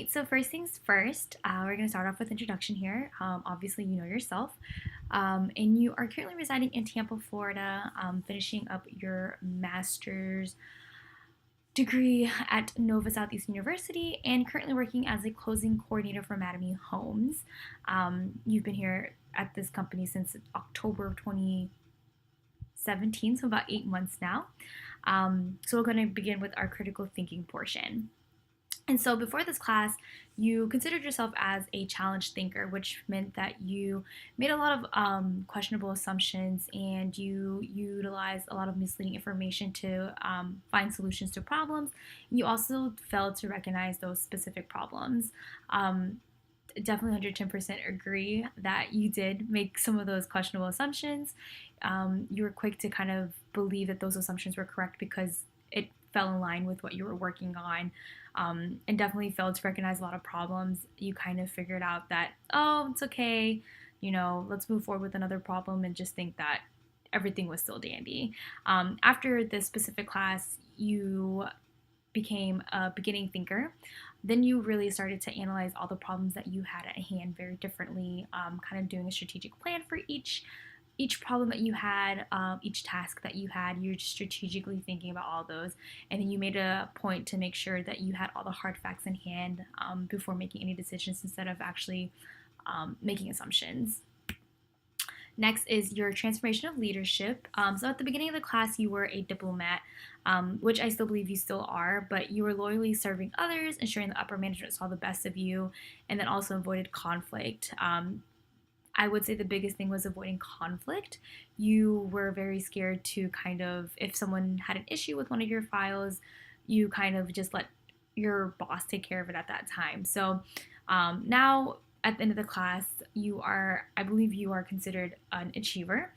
So first things first, we're going to start off with introduction here. Obviously, you know yourself, and you are currently residing in Tampa, Florida, finishing up your master's degree at Nova Southeast University, and currently working as a closing coordinator for Mattamy Homes. You've been here at this company since October of 2017, so about 8 months now. So we're going to begin with our critical thinking portion. And so before this class, you considered yourself as a challenge thinker, which meant that you made a lot of questionable assumptions and you utilized a lot of misleading information to find solutions to problems. You also failed to recognize those specific problems. Definitely 110% agree that you did make some of those questionable assumptions. You were quick to kind of believe that those assumptions were correct because it fell in line with what you were working on, and definitely failed to recognize a lot of problems. You kind of figured out that, oh, it's okay, let's move forward with another problem and just think that everything was still dandy. After this specific class, you became a beginning thinker. Then you really started to analyze all the problems that you had at hand very differently, kind of doing a strategic plan for each problem that you had, each task that you had. You're strategically thinking about all those, and then you made a point to make sure that you had all the hard facts in hand before making any decisions instead of actually making assumptions. Next is your transformation of leadership. So at the beginning of the class, you were a diplomat, which I still believe you still are, but you were loyally serving others, ensuring the upper management saw the best of you, and then also avoided conflict. I would say the biggest thing was avoiding conflict. You were very scared to kind of, if someone had an issue with one of your files, you kind of just let your boss take care of it at that time. So now at the end of the class, I believe you are considered an achiever.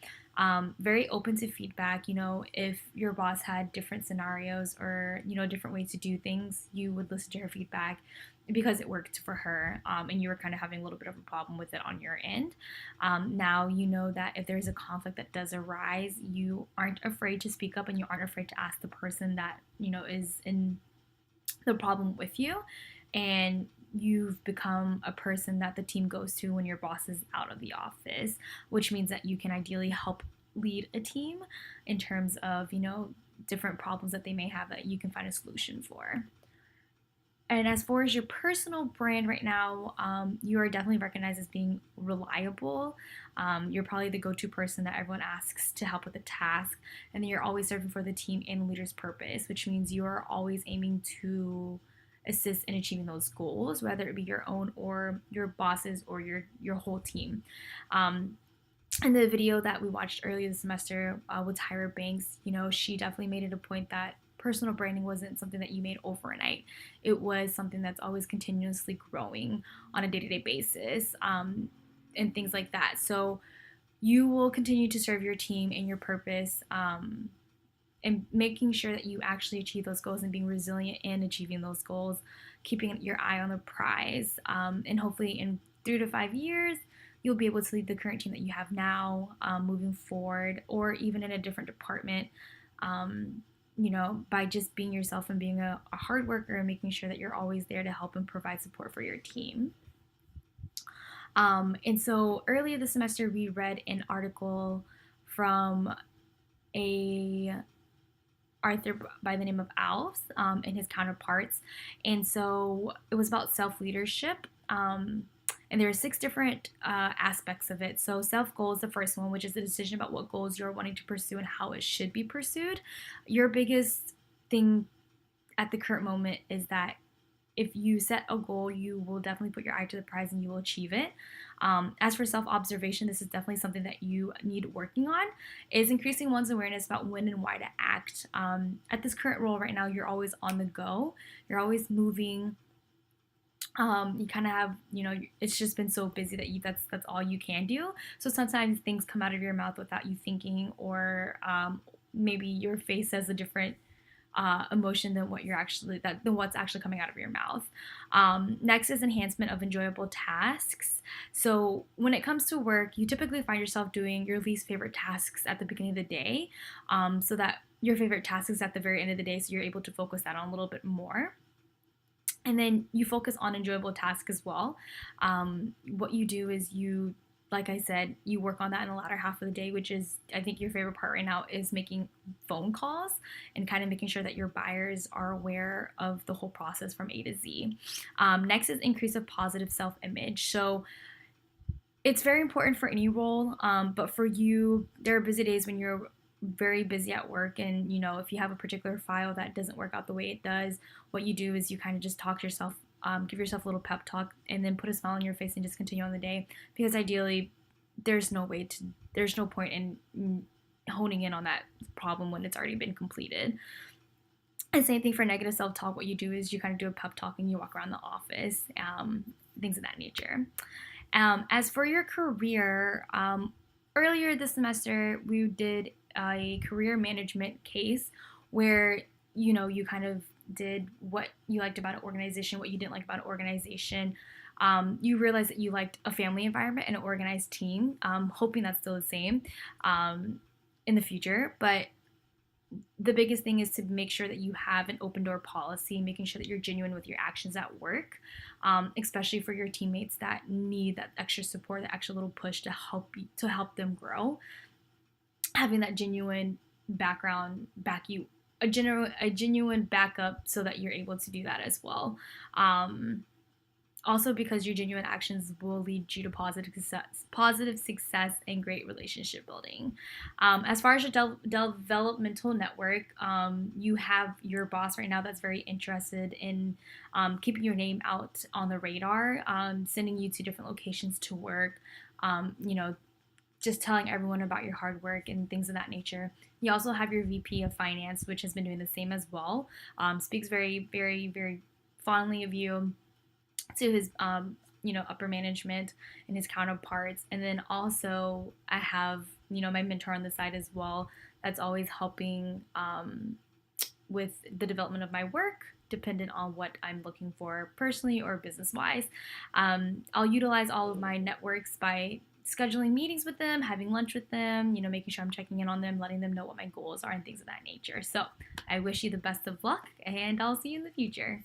Very open to feedback. If your boss had different scenarios or, different ways to do things, you would listen to her feedback because it worked for her, and you were kind of having a little bit of a problem with it on your end. Now you know that if there's a conflict that does arise, you aren't afraid to speak up and you aren't afraid to ask the person that, is in the problem with you. And you've become a person that the team goes to when your boss is out of the office, which means that you can ideally help lead a team in terms of, different problems that they may have that you can find a solution for. And as far as your personal brand right now, you are definitely recognized as being reliable. You're probably the go to person that everyone asks to help with a task. And then you're always serving for the team and the leader's purpose, which means you are always aiming to assist in achieving those goals, whether it be your own or your bosses or your whole team. In the video that we watched earlier this semester with Tyra Banks, she definitely made it a point that personal branding wasn't something that you made overnight. It was something that's always continuously growing on a day-to-day basis, and things like that. So you will continue to serve your team and your purpose, and making sure that you actually achieve those goals and being resilient in achieving those goals, keeping your eye on the prize, and hopefully in 3 to 5 years you'll be able to lead the current team that you have now, moving forward, or even in a different department, by just being yourself and being a hard worker and making sure that you're always there to help and provide support for your team. And so earlier this semester, we read an article from a Arthur by the name of Alves, and his counterparts. And so it was about self leadership. And there are 6 different aspects of it. So self goal is the first one, which is the decision about what goals you're wanting to pursue and how it should be pursued. Your biggest thing at the current moment is that if you set a goal, you will definitely put your eye to the prize and you will achieve it. As for self-observation, this is definitely something that you need working on, is increasing one's awareness about when and why to act. At this current role right now, you're always on the go. You're always moving. You kind of have, it's just been so busy that that's all you can do. So sometimes things come out of your mouth without you thinking, or maybe your face says a different emotion than what's actually coming out of your mouth. Next is enhancement of enjoyable tasks. So when it comes to work, you typically find yourself doing your least favorite tasks at the beginning of the day, so that your favorite task is at the very end of the day, so you're able to focus that on a little bit more. And then you focus on enjoyable tasks as well. What you do is like I said, you work on that in the latter half of the day, which is, I think, your favorite part right now is making phone calls and kind of making sure that your buyers are aware of the whole process from A to Z. Next is increase of positive self image. So it's very important for any role, but for you, there are busy days when you're very busy at work, and if you have a particular file that doesn't work out the way it does, what you do is you kind of just talk to yourself, give yourself a little pep talk, and then put a smile on your face and just continue on the day. Because ideally, there's no point in honing in on that problem when it's already been completed. And same thing for negative self-talk. What you do is you kind of do a pep talk and you walk around the office, things of that nature. As for your career, earlier this semester we did a career management case where you kind of did what you liked about an organization, what you didn't like about an organization. You realized that you liked a family environment and an organized team. Hoping that's still the same in the future, but the biggest thing is to make sure that you have an open door policy, making sure that you're genuine with your actions at work, especially for your teammates that need that extra support, that extra little push to help them grow. Having that genuine background a genuine backup so that you're able to do that as well. Also, because your genuine actions will lead you to positive success and great relationship building. As far as your developmental network, you have your boss right now that's very interested in keeping your name out on the radar, sending you to different locations to work, just telling everyone about your hard work and things of that nature. You also have your VP of Finance, which has been doing the same as well. Speaks very, very, very fondly of you to his upper management and his counterparts. And then also I have my mentor on the side as well that's always helping with the development of my work, dependent on what I'm looking for personally or business wise. I'll utilize all of my networks by scheduling meetings with them, having lunch with them, making sure I'm checking in on them, letting them know what my goals are and things of that nature. So I wish you the best of luck, and I'll see you in the future.